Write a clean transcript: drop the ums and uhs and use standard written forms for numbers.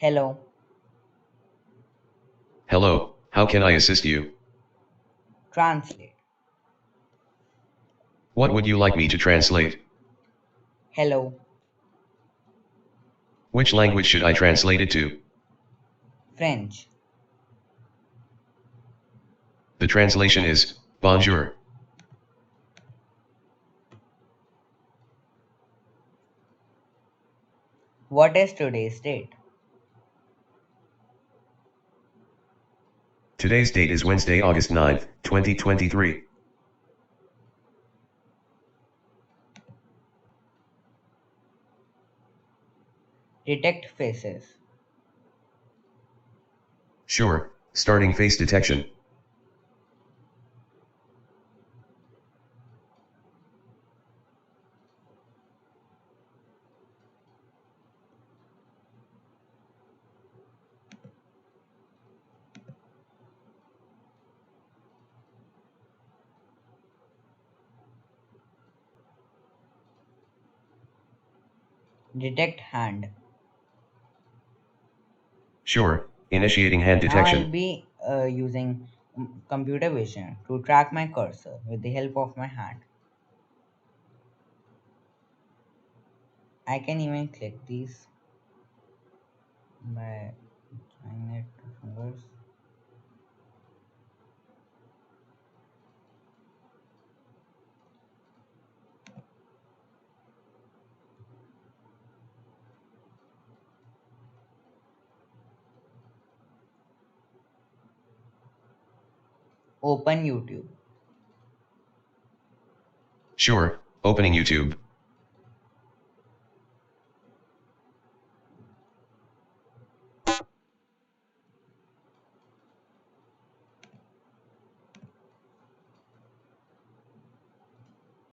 Hello, Hello, how can I assist you? translate. What would you like me to translate? Hello, Which language should I translate it to? French. The translation is, Bonjour. What is today's date? Today's date is Wednesday, August 9th, 2023. Detect faces. Sure, starting face detection. Detect hand. Sure, initiating hand Now I'll detection. be using computer vision to track my cursor with the help of my hand. I can even click these by trying it to fingers. Open YouTube. Sure, opening YouTube.